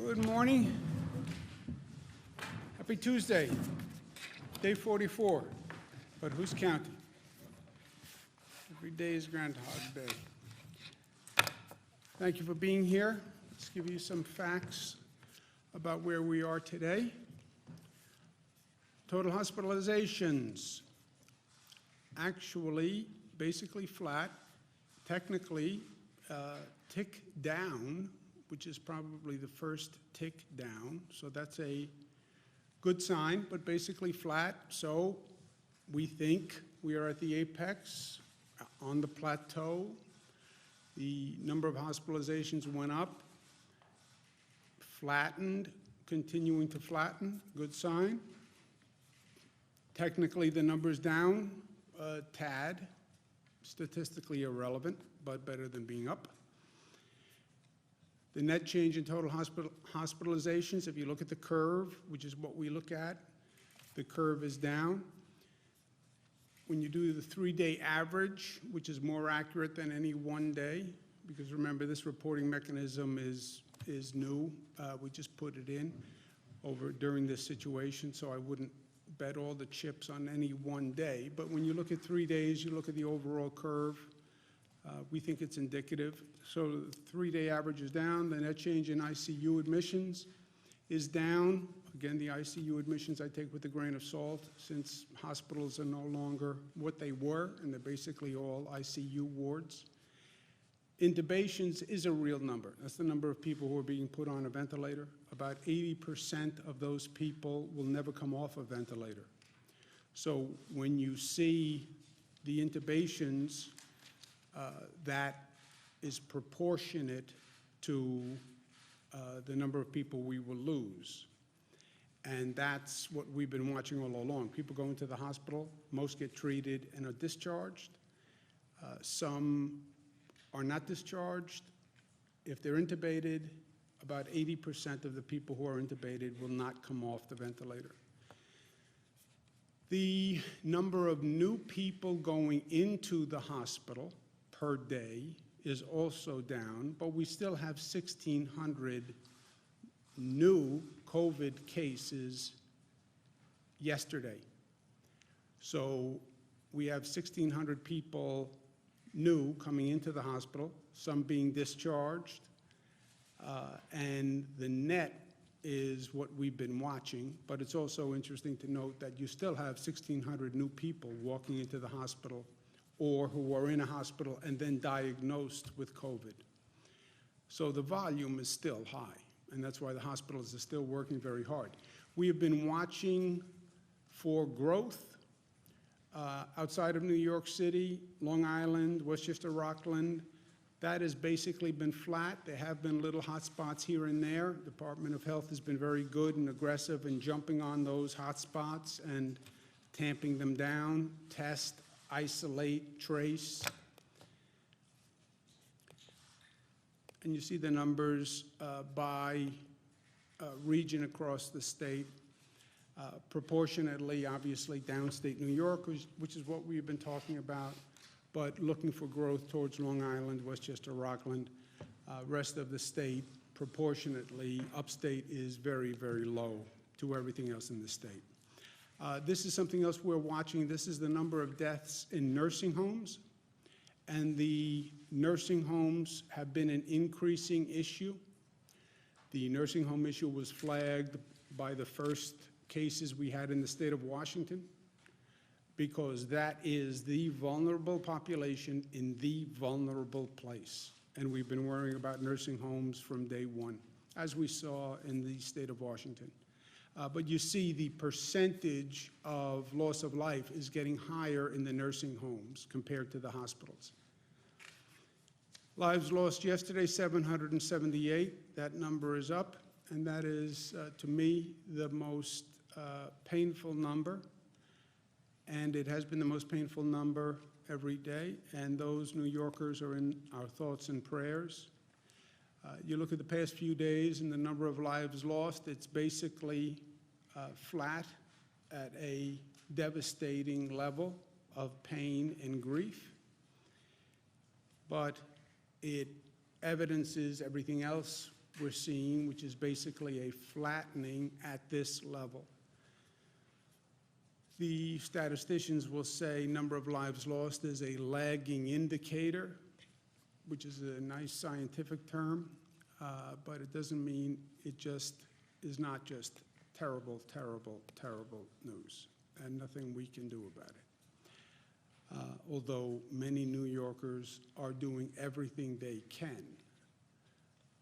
Good morning. Happy Tuesday, day 44, but who's counting? Every day is Groundhog Day. Thank you for being here. Let's give you some facts about where we are today. Total hospitalizations, actually basically flat, technically tick down, which is probably the first tick down. So that's a good sign, but basically flat. So we think we are at the apex, on the plateau. The number of hospitalizations went up, flattened, continuing to flatten, good sign. Technically, the number's down a tad, statistically irrelevant, but better than being up. The net change in total hospitalizations, if you look at the curve, which is what we look at, the curve is down. When you do the 3-day average, which is more accurate than any one day, because remember, this reporting mechanism is new. We just put it in during this situation, so I wouldn't bet all the chips on any one day. But when you look at 3 days, you look at the overall curve, we think it's indicative. So the 3-day average is down. The net change in ICU admissions is down. Again, the ICU admissions I take with a grain of salt, since hospitals are no longer what they were, and they're basically all ICU wards. Intubations is a real number. That's the number of people who are being put on a ventilator. About 80% of those people will never come off a ventilator. So when you see the intubations, that is proportionate to the number of people we will lose. And that's what we've been watching all along. People go into the hospital, most get treated and are discharged. Some are not discharged. If they're intubated, about 80% of the people who are intubated will not come off the ventilator. The number of new people going into the hospital per day is also down, but we still have 1,600 new COVID cases yesterday. So we have 1,600 people new coming into the hospital, some being discharged, and the net is what we've been watching. But it's also interesting to note that you still have 1,600 new people walking into the hospital or who are in a hospital and then diagnosed with COVID. So the volume is still high, and that's why the hospitals are still working very hard. We have been watching for growth outside of New York City, Long Island, Westchester, Rockland. That has basically been flat. There have been little hot spots here and there. The Department of Health has been very good and aggressive in jumping on those hot spots and tamping them down, test, isolate, trace. And you see the numbers by region across the state. Proportionately, obviously, downstate New York, which is what we've been talking about, but looking for growth towards Long Island, Westchester, Rockland. Rest of the state, proportionately, upstate is very, very low to everything else in the state. This is something else we're watching. This is the number of deaths in nursing homes. And the nursing homes have been an increasing issue. The nursing home issue was flagged by the first cases we had in the state of Washington, because that is the vulnerable population in the vulnerable place. And we've been worrying about nursing homes from day one, as we saw in the state of Washington. But you see the percentage of loss of life is getting higher in the nursing homes compared to the hospitals. Lives lost yesterday, 778. That number is up, and that is, to me, the most painful number. And it has been the most painful number every day, and those New Yorkers are in our thoughts and prayers. You look at the past few days and the number of lives lost, it's basically flat at a devastating level of pain and grief. But it evidences everything else we're seeing, which is basically a flattening at this level. The statisticians will say number of lives lost is a lagging indicator, which is a nice scientific term, but it doesn't mean it just is not just terrible, terrible, terrible news, and nothing we can do about it. Although many New Yorkers are doing everything they can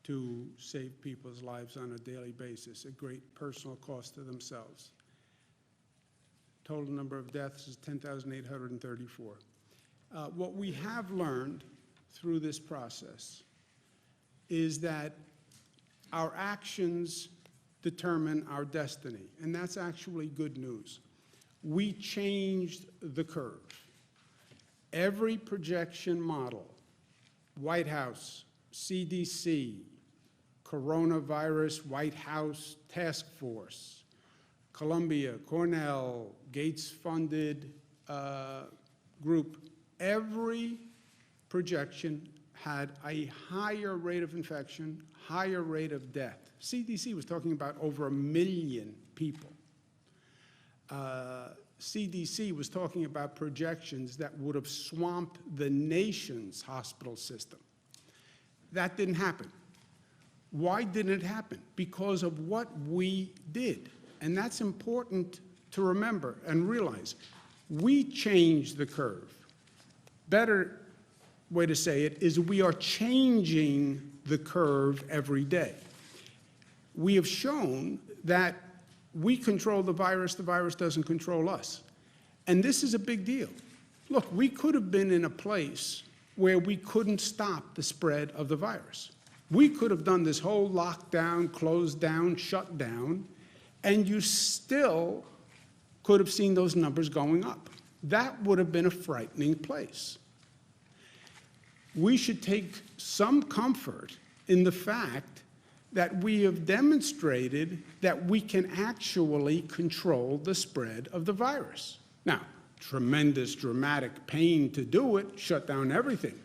to save people's lives on a daily basis, a great personal cost to themselves. Total number of deaths is 10,834. What we have learned through this process is that our actions determine our destiny, and that's actually good news. We changed the curve. Every projection model, White House, CDC, coronavirus, White House task force, Columbia, Cornell, Gates-funded group, every projection had a higher rate of infection, higher rate of death. CDC was talking about over 1 million people. CDC was talking about projections that would have swamped the nation's hospital system. That didn't happen. Why didn't it happen? Because of what we did. And that's important to remember and realize. We changed the curve. Better way to say it is we are changing the curve every day. We have shown that we control the virus doesn't control us. And this is a big deal. Look, we could have been in a place where we couldn't stop the spread of the virus. We could have done this whole lockdown, closed down, shut down, and you still could have seen those numbers going up. That would have been a frightening place. We should take some comfort in the fact that we have demonstrated that we can actually control the spread of the virus. Now, tremendous, dramatic pain to do it, shut down everything.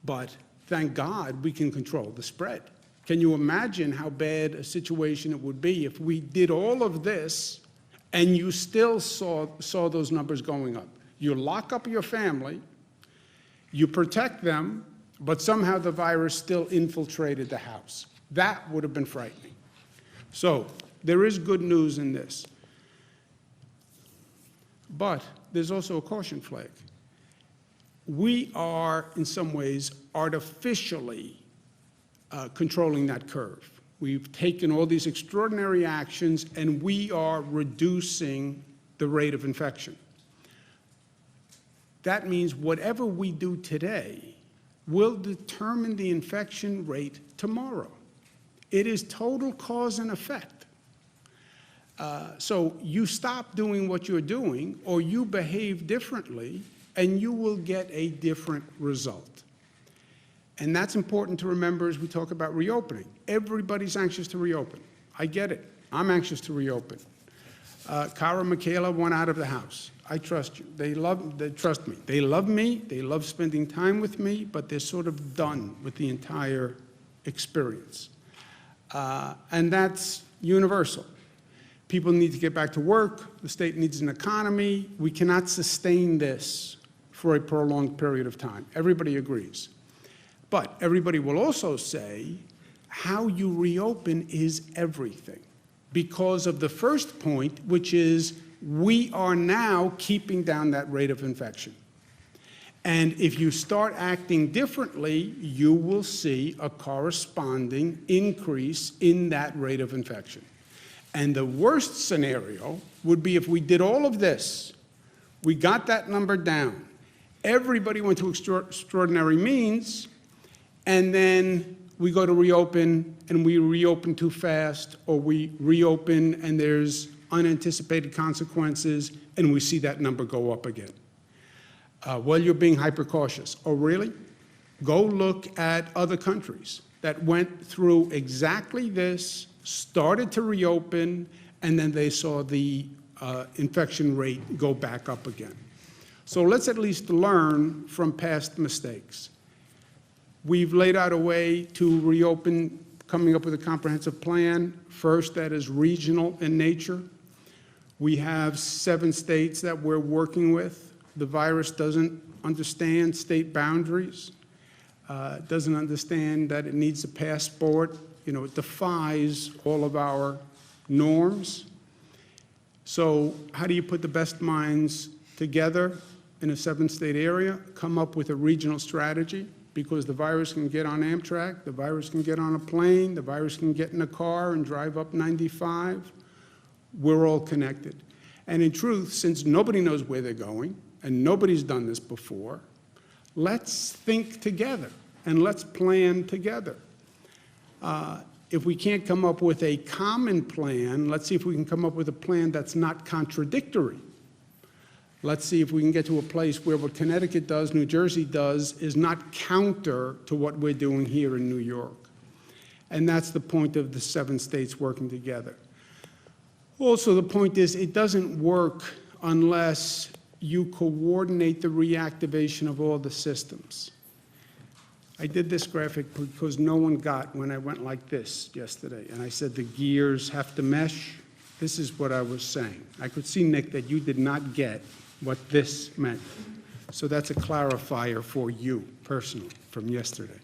But thank God we can control the spread. Can you imagine how bad a situation it would be if we did all of this and you still saw those numbers going up? You lock up your family, you protect them, but somehow the virus still infiltrated the house. That would have been frightening. So there is good news in this. But there's also a caution flag. We are, in some ways, artificially controlling that curve. We've taken all these extraordinary actions, and we are reducing the rate of infection. That means whatever we do today will determine the infection rate tomorrow. It is total cause and effect. So you stop doing what you're doing, or you behave differently, and you will get a different result. And that's important to remember as we talk about reopening. Everybody's anxious to reopen. I get it. I'm anxious to reopen. Cara and Michaela went out of the house. I trust you. They trust me. They love me. They love spending time with me, but they're sort of done with the entire experience. And that's universal. People need to get back to work. The state needs an economy. We cannot sustain this for a prolonged period of time. Everybody agrees. But everybody will also say how you reopen is everything, because of the first point, which is we are now keeping down that rate of infection. And if you start acting differently, you will see a corresponding increase in that rate of infection. And the worst scenario would be if we did all of this, we got that number down, everybody went to extraordinary means, and then we go to reopen and we reopen too fast, or we reopen and there's unanticipated consequences and we see that number go up again. Well, you're being hyper cautious. Oh, really? Go look at other countries that went through exactly this, started to reopen, and then they saw the infection rate go back up again. So let's at least learn from past mistakes. We've laid out a way to reopen coming up with a comprehensive plan, first that is regional in nature. We have 7 states that we're working with. The virus doesn't understand state boundaries, doesn't understand that it needs a passport. You know, it defies all of our norms. So how do you put the best minds together in a 7-state area, come up with a regional strategy? Because the virus can get on Amtrak, the virus can get on a plane, the virus can get in a car and drive up 95. We're all connected. And in truth, since nobody knows where they're going, and nobody's done this before, let's think together and let's plan together. If we can't come up with a common plan, let's see if we can come up with a plan that's not contradictory. Let's see if we can get to a place where what Connecticut does, New Jersey does, is not counter to what we're doing here in New York. And that's the point of the 7 states working together. Also, the point is, it doesn't work unless you coordinate the reactivation of all the systems. I did this graphic because no one got when I went like this yesterday, and I said the gears have to mesh. This is what I was saying. I could see, Nick, that you did not get what this meant. So that's a clarifier for you personally from yesterday.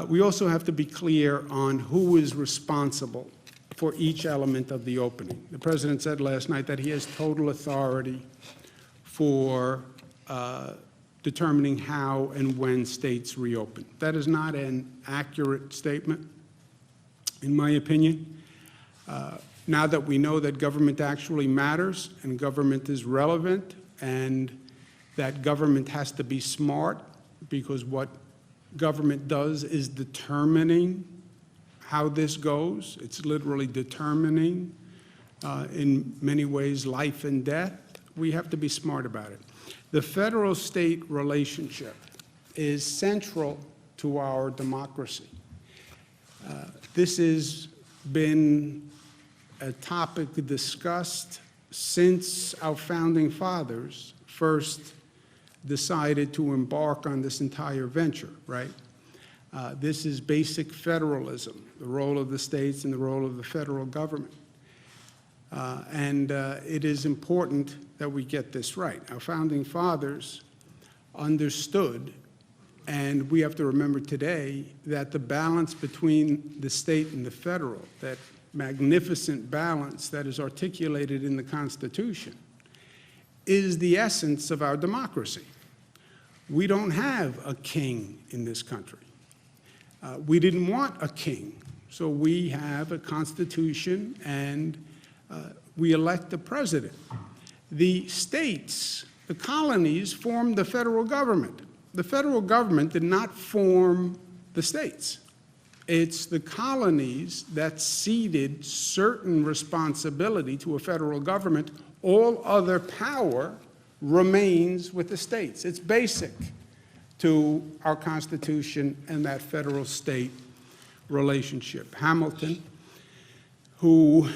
We also have to be clear on who is responsible for each element of the opening. The president said last night that he has total authority for determining how and when states reopen. That is not an accurate statement, in my opinion. Now that we know that government actually matters and government is relevant and that government has to be smart, because what government does is determining how this goes. It's literally determining, in many ways, life and death. We have to be smart about it. The federal-state relationship is central to our democracy. This has been a topic discussed since our founding fathers first decided to embark on this entire venture, right? This is basic federalism, the role of the states and the role of the federal government. It is important that we get this right. Our founding fathers understood, and we have to remember today, that the balance between the state and the federal, that magnificent balance that is articulated in the Constitution, is the essence of our democracy. We don't have a king in this country. We didn't want a king, so we have a Constitution and we elect a president. The states, the colonies, formed the federal government. The federal government did not form the states. It's the colonies that ceded certain responsibility to a federal government. All other power remains with the states. It's basic to our Constitution and that federal-state relationship. Hamilton, who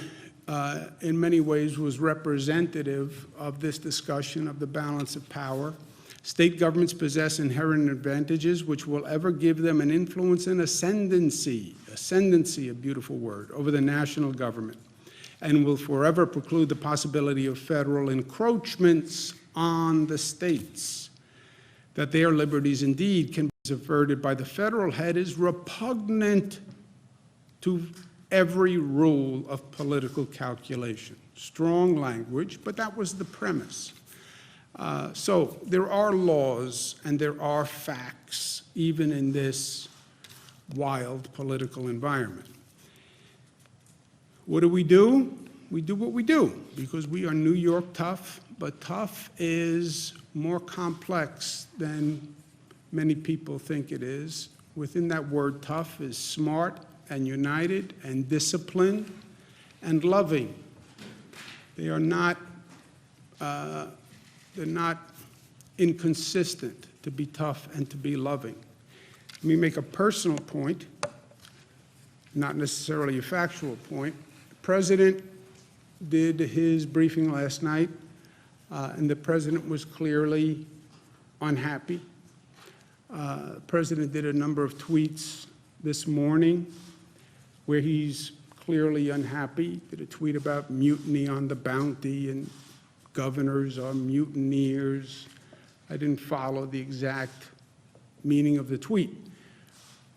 in many ways was representative of this discussion of the balance of power. State governments possess inherent advantages which will ever give them an influence and ascendancy, a beautiful word, over the national government, and will forever preclude the possibility of federal encroachments on the states. That their liberties indeed can be subverted by the federal head is repugnant to every rule of political calculation. Strong language, but that was the premise. So there are laws and there are facts, even in this wild political environment. What do? We do what we do because we are New York tough, but tough is more complex than many people think it is. Within that word tough is smart and united and disciplined and loving. They are not they're not inconsistent to be tough and to be loving. Let me make a personal point, not necessarily a factual point. The president did his briefing last night, and the president was clearly unhappy. The president did a number of tweets this morning where he's clearly unhappy, did a tweet about mutiny on the Bounty and governors are mutineers. I didn't follow the exact meaning of the tweet,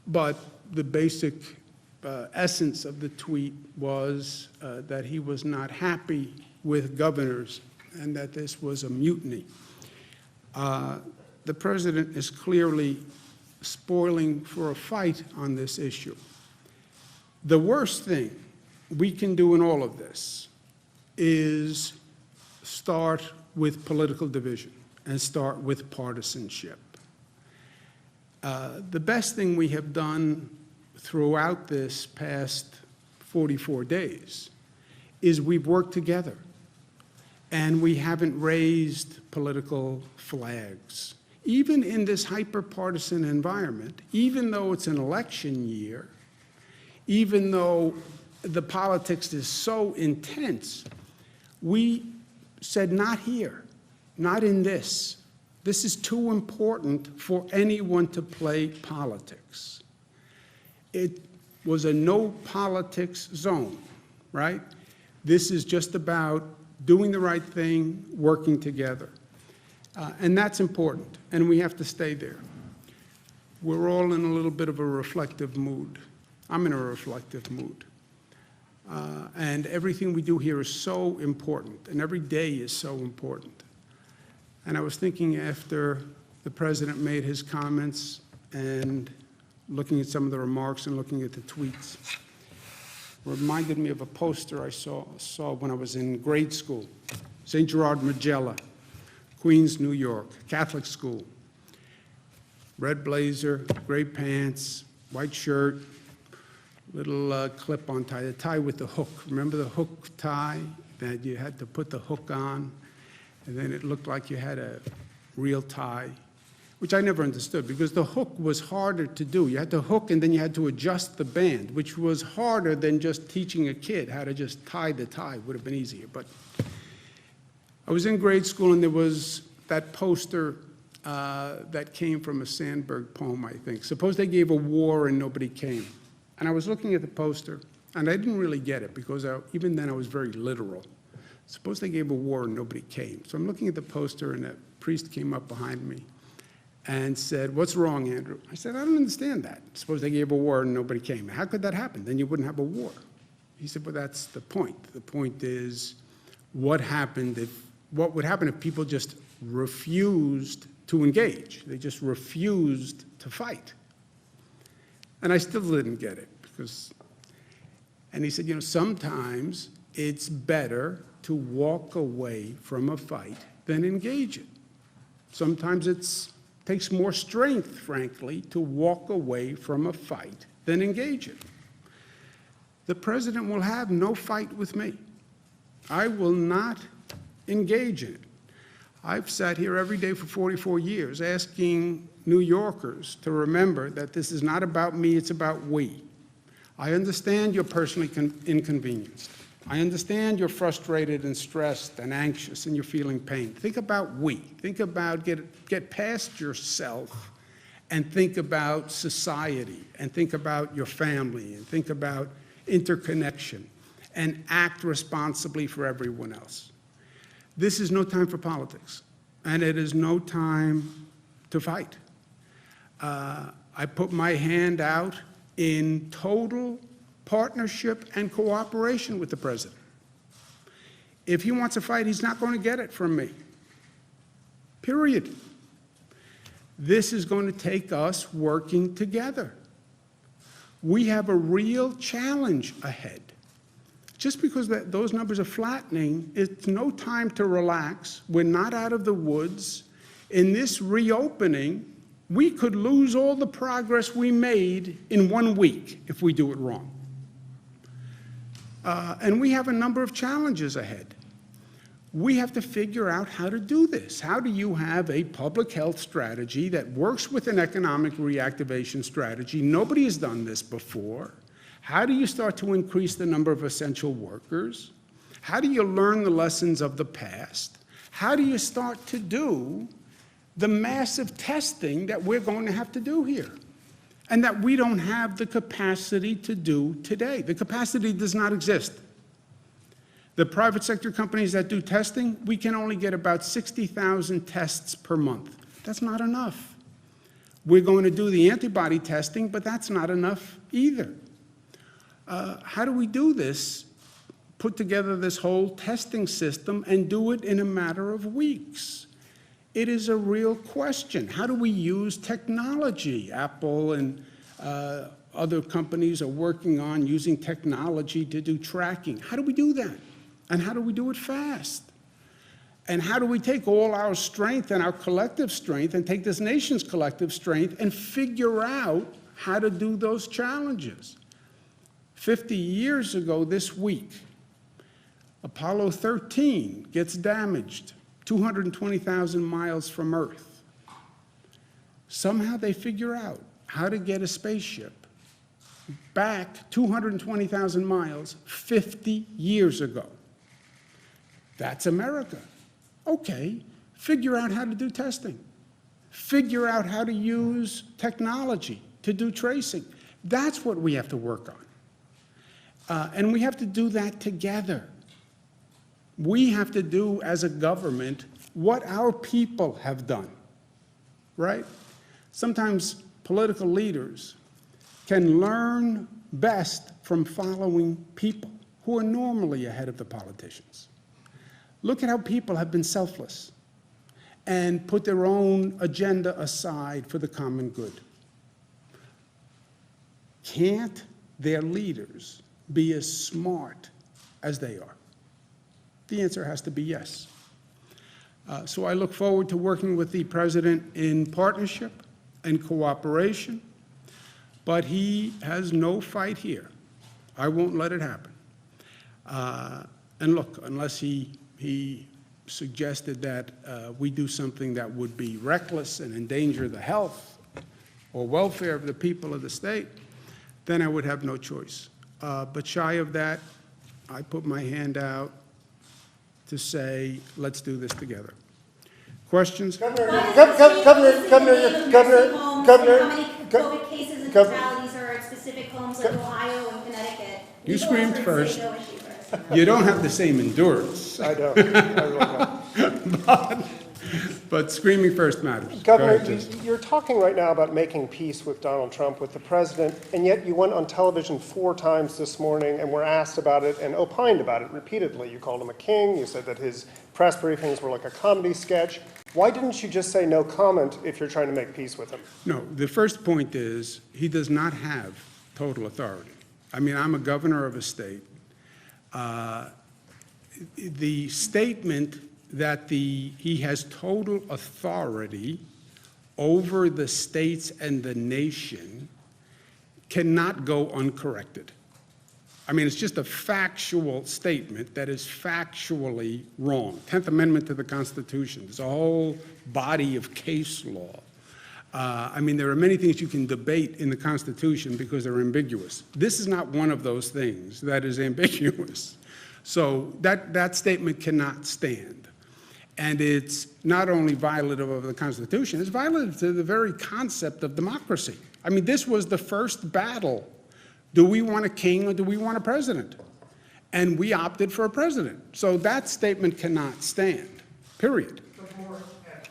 but the basic essence of the tweet was that he was not happy with governors and that this was a mutiny. The president is clearly spoiling for a fight on this issue. The worst thing we can do in all of this is start with political division and start with partisanship. The best thing we have done throughout this past 44 days is we've worked together and we haven't raised political flags. Even in this hyper-partisan environment, even though it's an election year, even though the politics is so intense, we said, not here, not in this. This is too important for anyone to play politics. It was a no politics zone, right? This is just about doing the right thing, working together. And that's important, and we have to stay there. We're all in a little bit of a reflective mood. I'm in a reflective mood. And everything we do here is so important, and every day is so important. And I was thinking after the president made his comments and looking at some of the remarks and looking at the tweets, reminded me of a poster I saw when I was in grade school. St. Gerard Magella, Queens, New York, Catholic school. Red blazer, gray pants, white shirt, little clip-on tie, the tie with the hook. Remember the hook tie that you had to put the hook on, and then it looked like you had a real tie, which I never understood because the hook was harder to do. You had to hook and then you had to adjust the band, which was harder than just teaching a kid how to just tie the tie. Would have been easier. But I was in grade school and there was that poster that came from a Sandberg poem, I think. Suppose they gave a war and nobody came. And I was looking at the poster, and I didn't really get it because even then I was very literal. Suppose they gave a war and nobody came. So I'm looking at the poster, and a priest came up behind me and said, "What's wrong, Andrew?" I said, "I don't understand that. Suppose they gave a war and nobody came. How could that happen? Then you wouldn't have a war." He said, "Well, that's the point. The point is what would happen if people just refused to engage? They just refused to fight." And I still didn't get it and he said, sometimes it's better to walk away from a fight than engage it. Sometimes it takes more strength, frankly, to walk away from a fight than engage it. The president will have no fight with me. I will not engage in it. I've sat here every day for 44 years asking New Yorkers to remember that this is not about me, it's about we. I understand you're personally inconvenienced. I understand you're frustrated and stressed and anxious and you're feeling pain. Think about we. Think about get past yourself and think about society and think about your family and think about interconnection and act responsibly for everyone else. This is no time for politics, and it is no time to fight. I put my hand out in total partnership and cooperation with the president. If he wants a fight, he's not going to get it from me. Period. This is going to take us working together. We have a real challenge ahead. Just because those numbers are flattening, it's no time to relax. We're not out of the woods. In this reopening, we could lose all the progress we made in 1 week if we do it wrong. And we have a number of challenges ahead. We have to figure out how to do this. How do you have a public health strategy that works with an economic reactivation strategy? Nobody has done this before. How do you start to increase the number of essential workers? How do you learn the lessons of the past? How do you start to do the massive testing that we're going to have to do here? and that we don't have the capacity to do today. The capacity does not exist. The private sector companies that do testing, we can only get about 60,000 tests per month. That's not enough. We're going to do the antibody testing, but that's not enough either. How do we do this? Put together this whole testing system and do it in a matter of weeks? It is a real question. How do we use technology? Apple and other companies are working on using technology to do tracking. How do we do that? And how do we do it fast? And how do we take all our strength and our collective strength and take this nation's collective strength and figure out how to do those challenges? 50 years ago this week, Apollo 13 gets damaged 220,000 miles from Earth. Somehow they figure out how to get a spaceship back 220,000 miles 50 years ago. That's America. Okay, figure out how to do testing. Figure out how to use technology to do tracing. That's what we have to work on. And we have to do that together. We have to do, as a government, what our people have done, right? Sometimes political leaders can learn best from following people who are normally ahead of the politicians. Look at how people have been selfless and put their own agenda aside for the common good. Can't their leaders be as smart as they are? The answer has to be yes. So I look forward to working with the president in partnership and cooperation, but he has no fight here. I won't let it happen. And look, unless he suggested that we do something that would be reckless and endanger the health or welfare of the people of the state, then I would have no choice. But shy of that, I put my hand out to say, let's do this together. Questions? Governor, how many COVID cases and fatalities are at specific homes like Ohio and Connecticut? You screamed first. You don't have the same endurance. I don't. I really don't. But screaming first matters. Governor, you're talking right now about making peace with Donald Trump, with the president, and yet you went on television 4 times this morning and were asked about it and opined about it repeatedly. You called him a king. You said that his press briefings were like a comedy sketch. Why didn't you just say no comment if you're trying to make peace with him? No, the first point is he does not have total authority. I mean, I'm a governor of a state. The statement that he has total authority over the states and the nation cannot go uncorrected. I mean, it's just a factual statement that is factually wrong. 10th Amendment to the Constitution. There's a whole body of case law. I mean, there are many things you can debate in the Constitution because they're ambiguous. This is not one of those things that is ambiguous. So that statement cannot stand. And it's not only violative of the Constitution, it's violative to the very concept of democracy. I mean, this was the first battle. Do we want a king or do we want a president? And we opted for a president. So that statement cannot stand, period.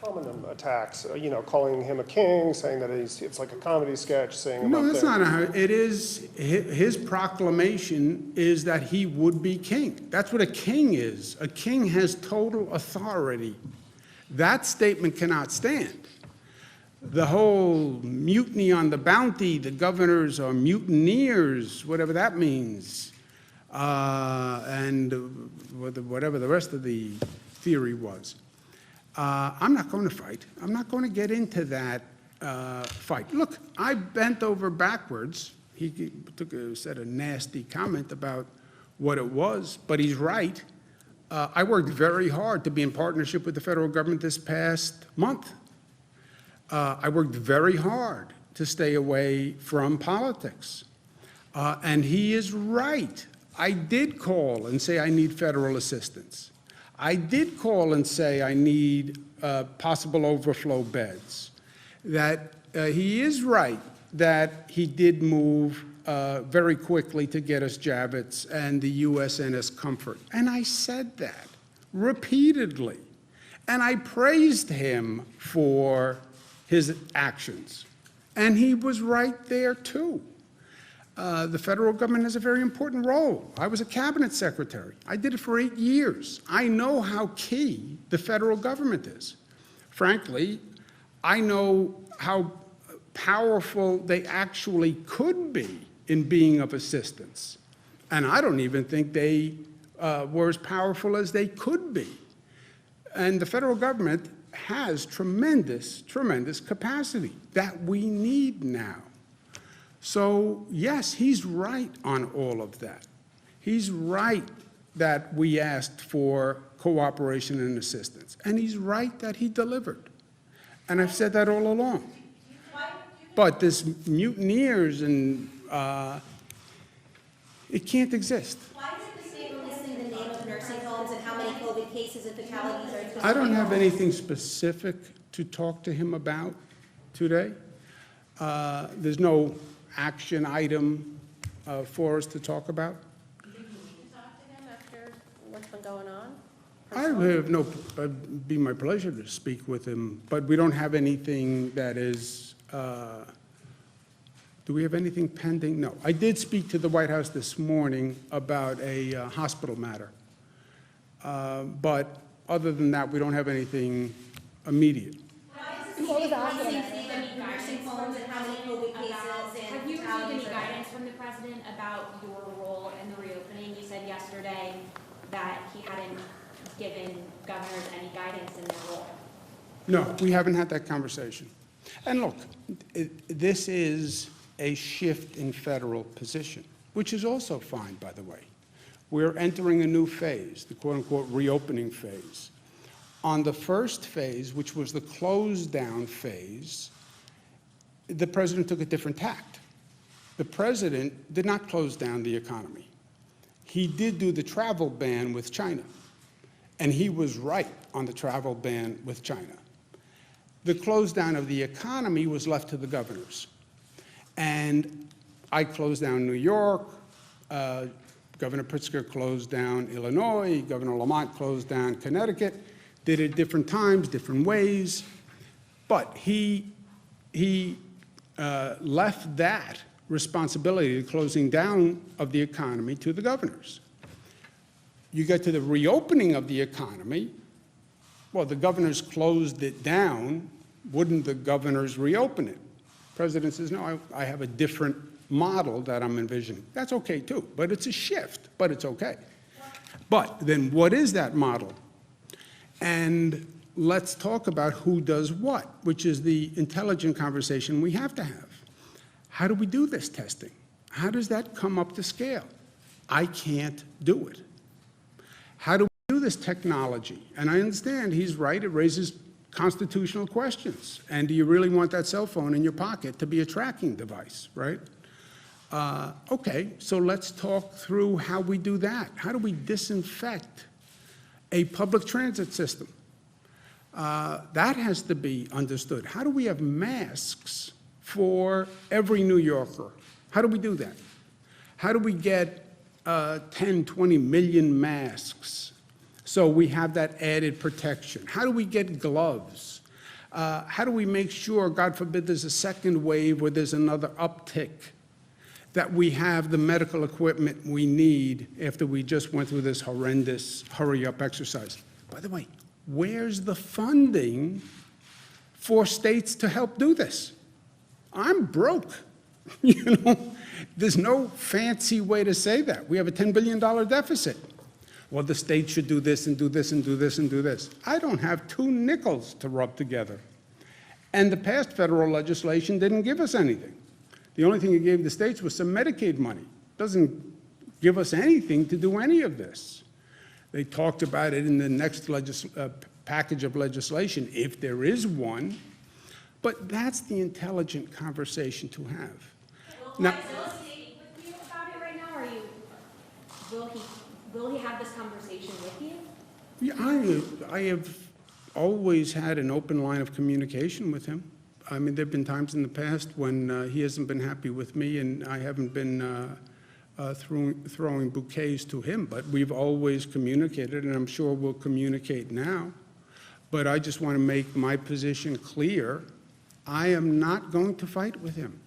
Common attacks, calling him a king, saying that it's like a comedy sketch, saying about No, that's not how it is. His proclamation is that he would be king. That's what a king is. A king has total authority. That statement cannot stand. The whole mutiny on the bounty, the governors are mutineers, whatever that means, and whatever the rest of the theory was. I'm not going to fight. I'm not going to get into that fight. Look, I bent over backwards. He said a nasty comment about what it was, but he's right. I worked very hard to be in partnership with the federal government this past month. I worked very hard to stay away from politics. And he is right. I did call and say I need federal assistance. I did call and say I need possible overflow beds. That he is right that he did move very quickly to get us Javits and the USNS Comfort. And I said that repeatedly. And I praised him for his actions. And he was right there, too. The federal government has a very important role. I was a cabinet secretary. I did it for 8 years. I know how key the federal government is. Frankly, I know how powerful they actually could be in being of assistance. And I don't even think they were as powerful as they could be. And the federal government has tremendous, tremendous capacity that we need now. So, yes, he's right on all of that. He's right that we asked for cooperation and assistance. And he's right that he delivered. And I've said that all along. But this mutineers and it can't exist. Why isn't the state releasing the name of nursing homes and how many COVID cases and fatalities are supposed I don't have to be? anything specific to talk to him about today. There's no action item for us to talk about. Do you need to talk to him after what's been going on? I have no, it'd be my pleasure to speak with him, but we don't have anything that is, do we have anything pending? No. I did speak to the White House this morning about a hospital matter. But other than that, we don't have anything immediate. What was the hospital? Nursing homes and how many COVID cases and Have you received fatalities any are guidance from the president about your role in the reopening? You said yesterday that he hadn't given governors any guidance in their role. No, we haven't had that conversation. And look, this is a shift in federal position, which is also fine, by the way. We're entering a new phase, the quote-unquote reopening phase. On the first phase, which was the close-down phase, the president took a different tact. The president did not close down the economy. He did do the travel ban with China, and he was right on the travel ban with China. The close down of the economy was left to the governors. And I closed down New York, Governor Pritzker closed down Illinois, Governor Lamont closed down Connecticut, did it different times, different ways, but he left that responsibility, the closing down of the economy, to the governors. You get to the reopening of the economy, well, the governors closed it down, wouldn't the governors reopen it? The president says, no, I have a different model that I'm envisioning. That's okay too, but it's a shift, but it's okay. But then what is that model? And let's talk about who does what, which is the intelligent conversation we have to have. How do we do this testing? How does that come up to scale? I can't do it. How do we do this technology? And I understand he's right, it raises constitutional questions. And do you really want that cell phone in your pocket to be a tracking device, right? Okay, so let's talk through how we do that. How do we disinfect a public transit system? That has to be understood. How do we have masks for every New Yorker? How do we do that? How do we get 10, 20 million masks so we have that added protection? How do we get gloves? How do we make sure, God forbid, there's a second wave or there's another uptick, that we have the medical equipment we need after we just went through this horrendous hurry-up exercise? By the way, where's the funding for states to help do this? I'm broke. You know, there's no fancy way to say that. We have a $10 billion deficit. Well, the state should do this and do this and do this and do this. I don't have 2 nickels to rub together. And the past federal legislation didn't give us anything. The only thing it gave the states was some Medicaid money. It doesn't give us anything to do any of this. They talked about it in the next package of legislation, if there is one. But that's the intelligent conversation to have. Now, Will he speak with you about it right now, or will he have this conversation with you? yeah, I have always had an open line of communication with him. I mean, there've been times in the past when he hasn't been happy with me, and I haven't been throwing bouquets to him, but we've always communicated, and I'm sure we'll communicate now. But I just want to make my position clear. I am not going to fight with him.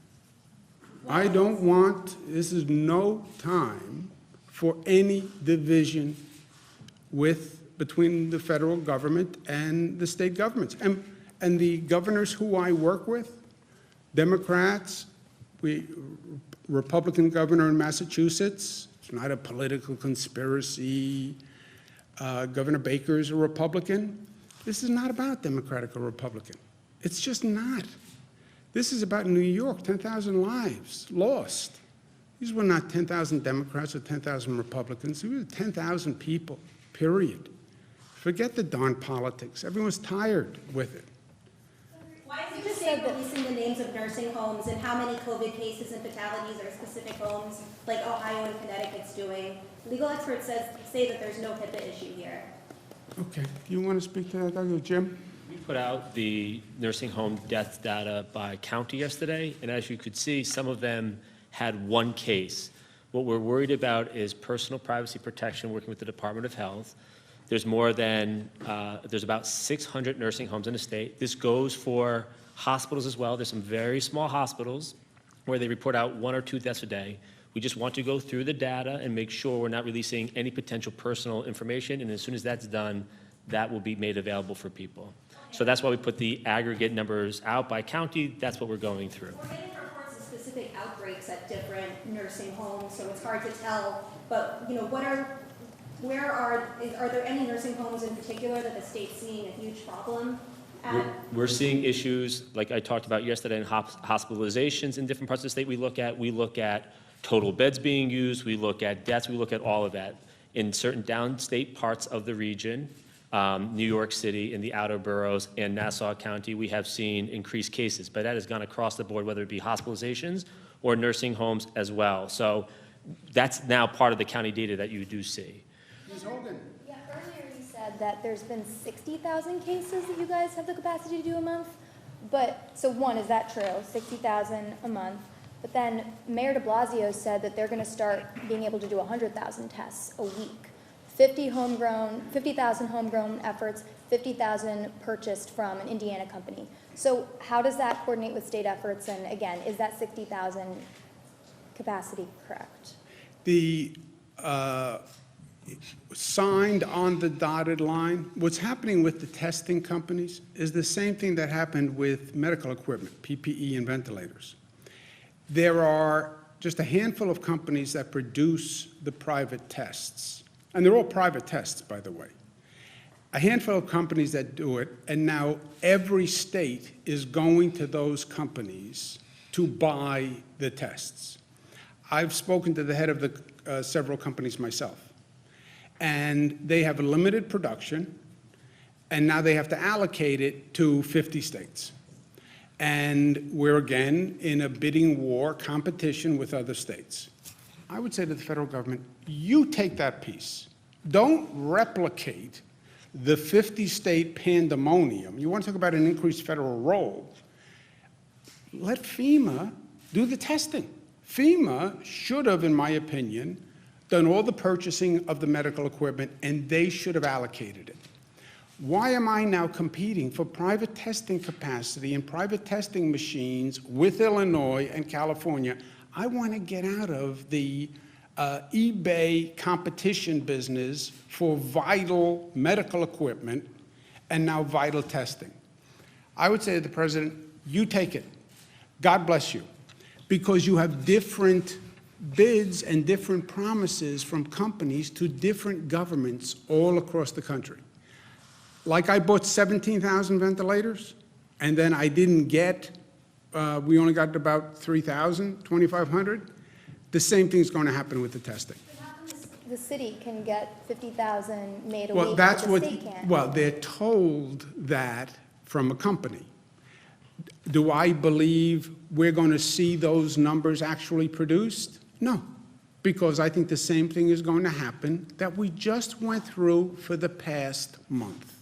I don't want, this is no time for any division between the federal government and the state governments. And the governors who I work with, Democrats, Republican governor in Massachusetts, it's not a political conspiracy. Governor Baker is a Republican. This is not about Democratic or Republican. It's just not. This is about New York, 10,000 lives lost. These were not 10,000 Democrats or 10,000 Republicans. These were 10,000 people, period. Forget the darn politics. Everyone's tired with it. Why is the state releasing the names of nursing homes and how many COVID cases and fatalities are specific homes, like Ohio and Connecticut's doing? Legal experts say that there's no HIPAA issue here. Okay, you want to speak to that, Dr. Jim? We put out the nursing home death data by county yesterday, and as you could see, some of them had one case. What we're worried about is personal privacy protection, working with the Department of Health. There's there's about 600 nursing homes in the state. This goes for hospitals as well. There's some very small hospitals where they report out 1 or 2 deaths a day. We just want to go through the data and make sure we're not releasing any potential personal information, and as soon as that's done, that will be made available for people. So that's why we put the aggregate numbers out by county. That's what we're going through. We're getting reports of specific outbreaks at different nursing homes, so it's hard to tell. But, you know, are there any nursing homes in particular that the state's seeing a huge problem at? We're seeing issues, like I talked about yesterday, in hospitalizations in different parts of the state we look at total beds being used, we look at deaths, we look at all of that. In certain downstate parts of the region, New York City, in the outer boroughs, and Nassau County, we have seen increased cases, but that has gone across the board, whether it be hospitalizations or nursing homes as well. So that's now part of the county data that you do see. Ms. Hogan. Yeah, earlier you said that there's been 60,000 cases that you guys have the capacity to do a month. But, so one, is that true? 60,000 a month. But then Mayor de Blasio said that they're going to start being able to do 100,000 tests a week. 50,000 homegrown efforts, 50,000 purchased from an Indiana company. So how does that coordinate with state efforts? And again, is that 60,000 capacity correct? The signed on the dotted line, what's happening with the testing companies is the same thing that happened with medical equipment, PPE and ventilators. There are just a handful of companies that produce the private tests, and they're all private tests, by the way. A handful of companies that do it, and now every state is going to those companies to buy the tests. I've spoken to the head of the several companies myself, and they have a limited production, and now they have to allocate it to 50 states. And we're again in a bidding war competition with other states. I would say to the federal government, you take that piece. Don't replicate the 50-state pandemonium. You want to talk about an increased federal role. Let FEMA do the testing. FEMA should have, in my opinion, done all the purchasing of the medical equipment, and they should have allocated it. Why am I now competing for private testing capacity and private testing machines with Illinois and California? I want to get out of the eBay competition business for vital medical equipment and now vital testing. I would say to the president, you take it. God bless you. Because you have different bids and different promises from companies to different governments all across the country. Like I bought 17,000 ventilators, and then I didn't get, we only got about 3,000, 2,500. The same thing's going to happen with the testing. But how come the city can get 50,000 made a Well, week, that's but what, the state can't? well, they're told that from a company. Do I believe we're going to see those numbers actually produced? No, because I think the same thing is going to happen that we just went through for the past month,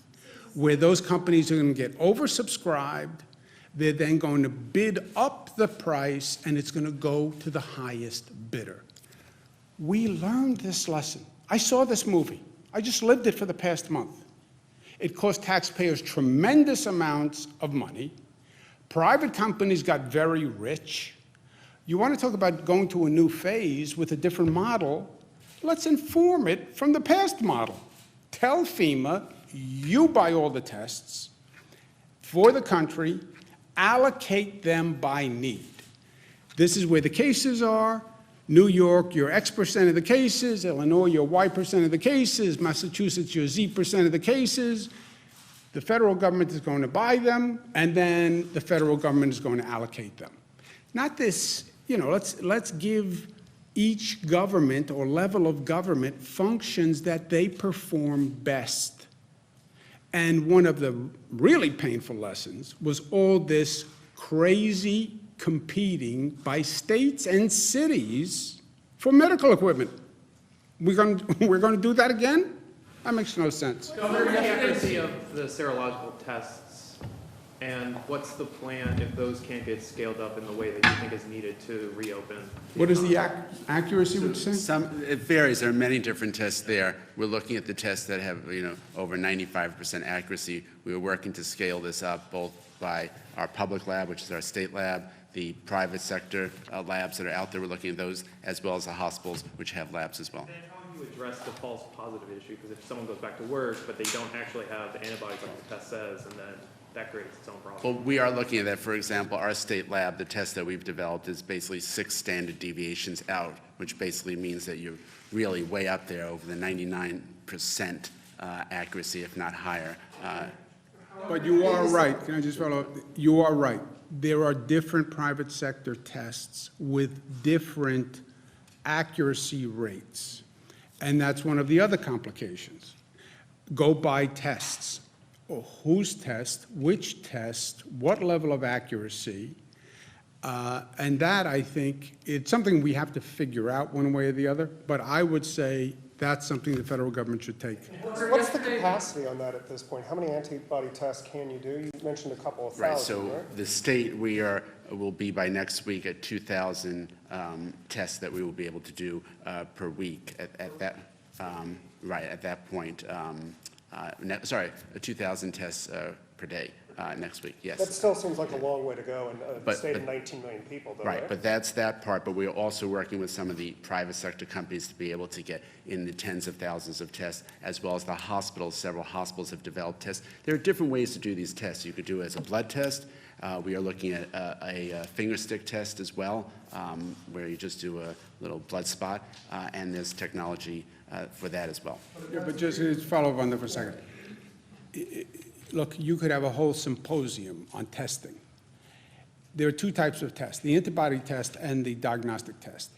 where those companies are going to get oversubscribed, They're then going to bid up the price, and it's going to go to the highest bidder. We learned this lesson. I saw this movie. I just lived it for the past month. It cost taxpayers tremendous amounts of money. Private companies got very rich. You want to talk about going to a new phase with a different model? Let's inform it from the past model. Tell FEMA, you buy all the tests for the country, allocate them by need. This is where the cases are. New York, you're X% of the cases. Illinois, you're Y% of the cases. Massachusetts, you're Z% of the cases. The federal government is going to buy them, and then the federal government is going to allocate them. Not this, let's give each government or level of government functions that they perform best. And one of the really painful lessons was all this crazy competing by states and cities for medical equipment. We're going to do that again? That makes no sense. Governor, the accuracy of the serological tests, and what's the plan if those can't get scaled up in the way that you think is needed to reopen? What is the accuracy, would you say? It varies. There are many different tests there. We're looking at the tests that have, over 95% accuracy. We are working to scale this up both by our public lab, which is our state lab, the private sector labs that are out there. We're looking at those, as well as the hospitals, which have labs as well. And how do you address the false positive issue? Because if someone goes back to work, but they don't actually have the antibodies like the test says, and then that creates its own problem. Well, we are looking at that. For example, our state lab, the test that we've developed is basically 6 standard deviations out, which basically means that you're really way up there over the 99% accuracy, if not higher. But you are right. Can I just follow up? You are right. There are different private sector tests with different accuracy rates. And that's one of the other complications. Go buy tests. Whose test, which test, what level of accuracy, and that, I think, it's something we have to figure out one way or the other, but I would say that's something the federal government should take. What's the capacity on that at this point? How many antibody tests can you do? You mentioned a couple of thousand, Right, so the state, will be by next week at 2,000 tests that we will be able to do per week at that point. 2,000 tests per day next week, yes. That still seems like a long way to go in a state of but 19 million people, though, Right, but that's that part, but we're also working with some of the private sector companies to be able to get in the tens of thousands of tests, as well as the hospitals. Several hospitals have developed tests. There are different ways to do these tests. You could do it as a blood test. We are looking at a finger stick test as well, where you just do a little blood spot, and there's technology for that as well. Yeah, but just to follow up on that for a second. Look, you could have a whole symposium on testing. There are 2 types of tests, the antibody test and the diagnostic test.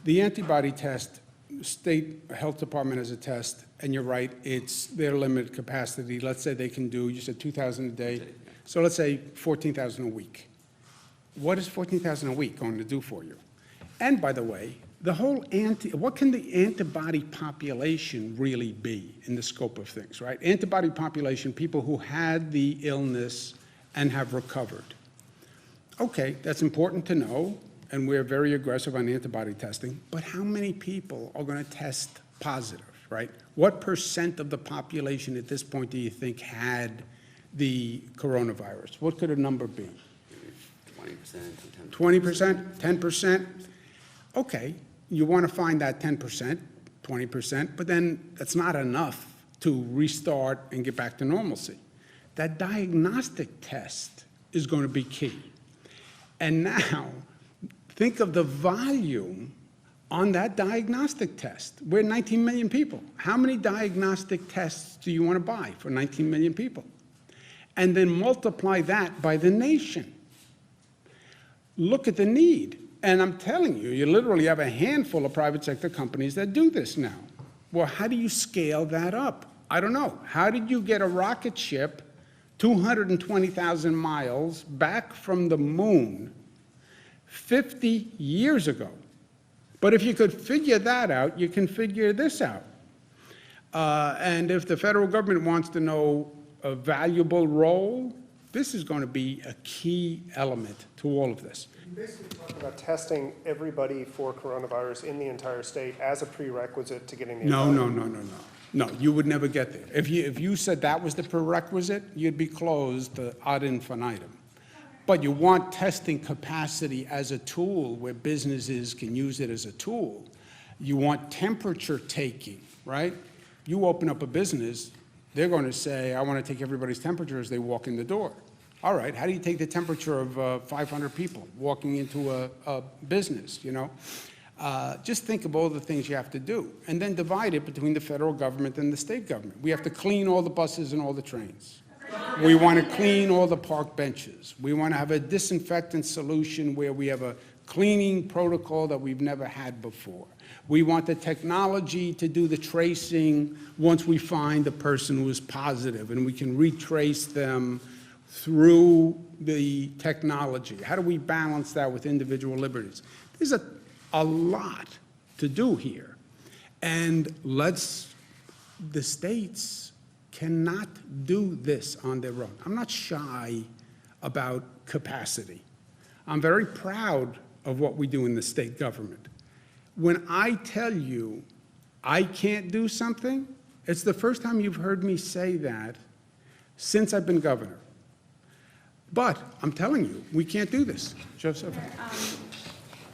The antibody test, state health department has a test, and you're right, it's their limited capacity. Let's say they can do, you said 2,000 a day, so let's say 14,000 a week. What is 14,000 a week going to do for you? And by the way, the whole what can the antibody population really be in the scope of things, right? Antibody population, people who had the illness and have recovered. Okay, that's important to know, and we're very aggressive on antibody testing, but how many people are going to test positive, right? What % of the population at this point do you think had the coronavirus? What could a number be? 20%, 20%, 10%? Okay, you want to find that 10%, 20%, but then that's not enough to restart and get back to normalcy. That diagnostic test is going to be key. And now, think of the volume on that diagnostic test. We're 19 million people. How many diagnostic tests do you want to buy for 19 million people? And then multiply that by the nation. Look at the need. And I'm telling you, you literally have a handful of private sector companies that do this now. Well, how do you scale that up? I don't know. How did you get a rocket ship 220,000 miles back from the moon 50 years ago? But if you could figure that out, you can figure this out. And if the federal government wants to know a valuable role, This is going to be a key element to all of this. You basically talk about testing everybody for coronavirus in the entire state as a prerequisite to getting the. No, you would never get there. If you said that was the prerequisite, you'd be closed ad infinitum. But you want testing capacity as a tool where businesses can use it as a tool. You want temperature taking, right? You open up a business, they're going to say, I want to take everybody's temperature as they walk in the door. All right, how do you take the temperature of 500 people walking into a business, you know? Just think of all the things you have to do, and then divide it between the federal government and the state government. We have to clean all the buses and all the trains. We want to clean all the park benches. We want to have a disinfectant solution where we have a cleaning protocol that we've never had before. We want the technology to do the tracing once we find the person who is positive, and we can retrace them through the technology. How do we balance that with individual liberties? There's a lot to do here. And the states cannot do this on their own. I'm not shy about capacity. I'm very proud of what we do in the state government. When I tell you I can't do something, it's the first time you've heard me say that since I've been governor. But I'm telling you, we can't do this. Joseph?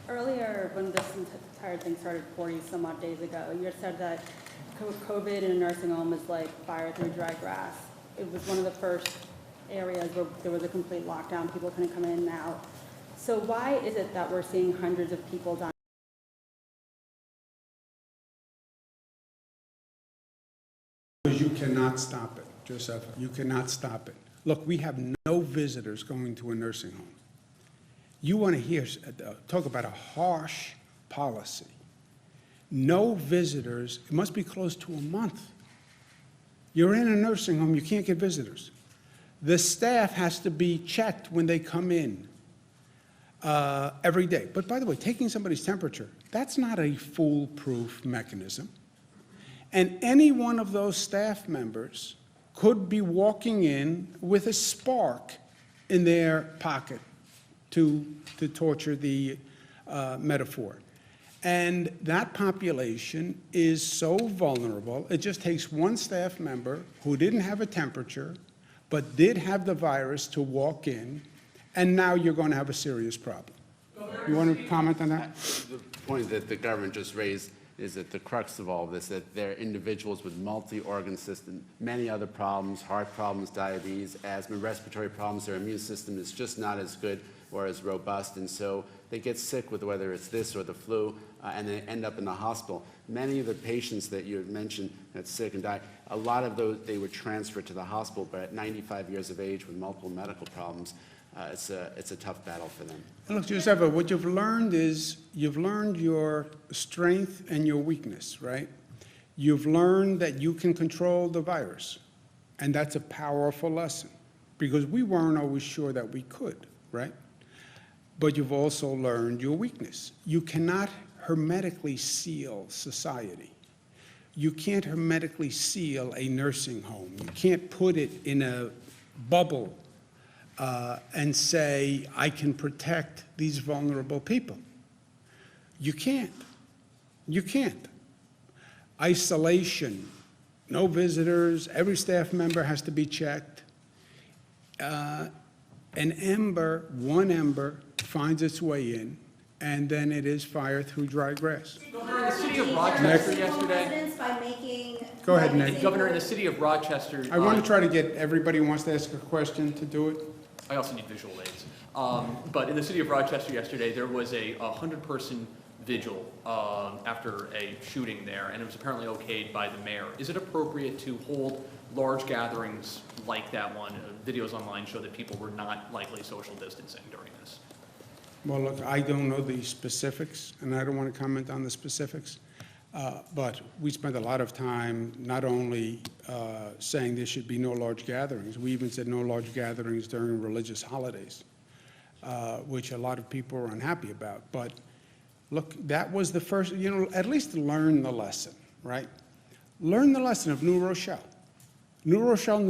Earlier, when this entire thing started 40-some odd days ago, you had said that COVID in a nursing home is like fire through dry grass. It was one of the first areas where there was a complete lockdown. People couldn't come in and out. So why is it that we're seeing hundreds of people dying? Because you cannot stop it, Joseph. You cannot stop it. Look, we have no visitors going to a nursing home. You want to hear, talk about a harsh policy. No visitors, it must be close to a month. You're in a nursing home, you can't get visitors. The staff has to be checked when they come in every day. But by the way, taking somebody's temperature, that's not a foolproof mechanism. And any one of those staff members could be walking in with a spark in their pocket, to torture the metaphor. And that population is so vulnerable, it just takes one staff member who didn't have a temperature, but did have the virus to walk in, and now you're going to have a serious problem. You want to comment on that? The point that the government just raised is that the crux of all this, that they're individuals with multi-organ system, many other problems, heart problems, diabetes, asthma, respiratory problems. Their immune system is just not as good or as robust, and so they get sick with whether it's this or the flu, and they end up in the hospital. Many of the patients that you had mentioned that's sick and die, a lot of those, they were transferred to the hospital, but at 95 years of age with multiple medical problems, it's a tough battle for them. And look, Giuseppe, what you've learned is you've learned your strength and your weakness, right? You've learned that you can control the virus, and that's a powerful lesson, because we weren't always sure that we could, right? But you've also learned your weakness. You cannot hermetically seal society. You can't hermetically seal a nursing home. You can't put it in a bubble and say, I can protect these vulnerable people. You can't. You can't. Isolation, no visitors, every staff member has to be checked. An ember, one ember, finds its way in, and then it is fire through dry grass. Governor, in the city of Rochester yesterday. By making. Go ahead, Nick. Governor, in the city of Rochester. I want to try to get everybody who wants to ask a question to do it. I also need visual aids. But in the city of Rochester yesterday, there was a 100-person vigil after a shooting there, and it was apparently okayed by the mayor. Is it appropriate to hold large gatherings like that one? Videos online show that people were not likely social distancing during this. Well, look, I don't know the specifics, and I don't want to comment on the specifics, but we spent a lot of time not only saying there should be no large gatherings, we even said no large gatherings during religious holidays, which a lot of people are unhappy about. But look, that was the first, at least learn the lesson, right? Learn the lesson of New Rochelle. New Rochelle,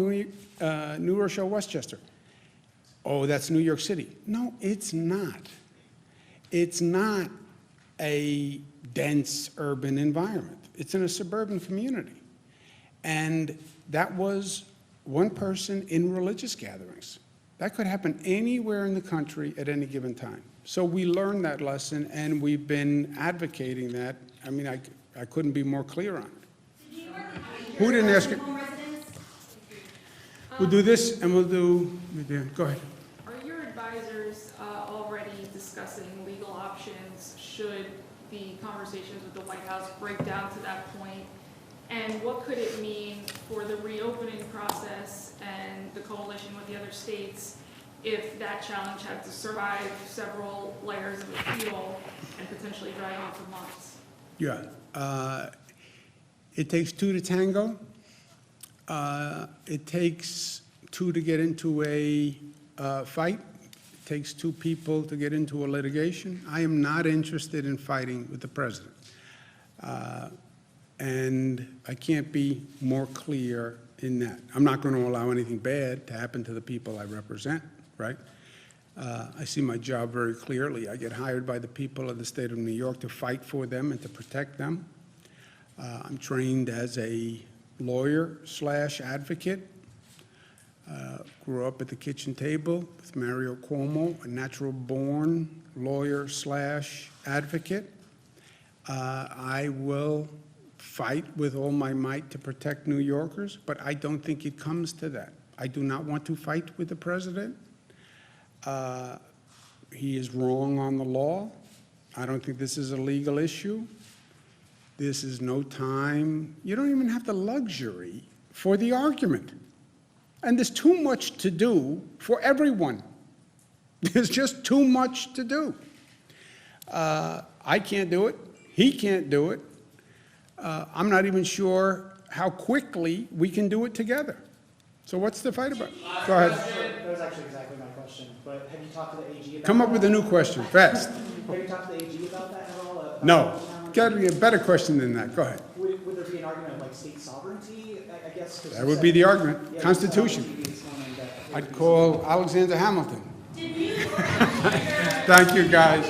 Westchester. oh, that's New York City. No, it's not. It's not a dense urban environment. It's in a suburban community. And that was one person in religious gatherings. That could happen anywhere in the country at any given time. So we learned that lesson, and we've been advocating that. I mean, I couldn't be more clear on it. Who didn't ask it? Home residents? We'll do this, and we'll do, go ahead. Are your advisors already discussing legal options should the conversations with the White House break down to that point? And what could it mean for the reopening process and the coalition with the other states if that challenge had to survive several layers of appeal and potentially drag on for months? Yeah. It takes two to tango. It takes two to get into a fight. It takes two people to get into a litigation. I am not interested in fighting with the president. And I can't be more clear in that. I'm not going to allow anything bad to happen to the people I represent, right? I see my job very clearly. I get hired by the people of the state of New York to fight for them and to protect them. I'm trained as a lawyer/advocate. Grew up at the kitchen table with Mario Cuomo, a natural-born lawyer/advocate. I will fight with all my might to protect New Yorkers, but I don't think it comes to that. I do not want to fight with the president. He is wrong on the law. I don't think this is a legal issue. This is no time. You don't even have the luxury for the argument. And there's too much to do for everyone. There's just too much to do. I can't do it. He can't do it. I'm not even sure how quickly we can do it together. So what's the fight about? Go ahead. That was actually exactly my question, but have you talked to the AG about Come up that? with a new question, fast. Have you talked to the AG about that at all? About No. the challenge? Got to be a better question than that. Go ahead. Would there be an argument of like state sovereignty, I guess? 'cause That you would said- be the argument. Yeah, you said Constitution. on TV this morning that there I'd would be call Alexander Hamilton. Thank you, guys.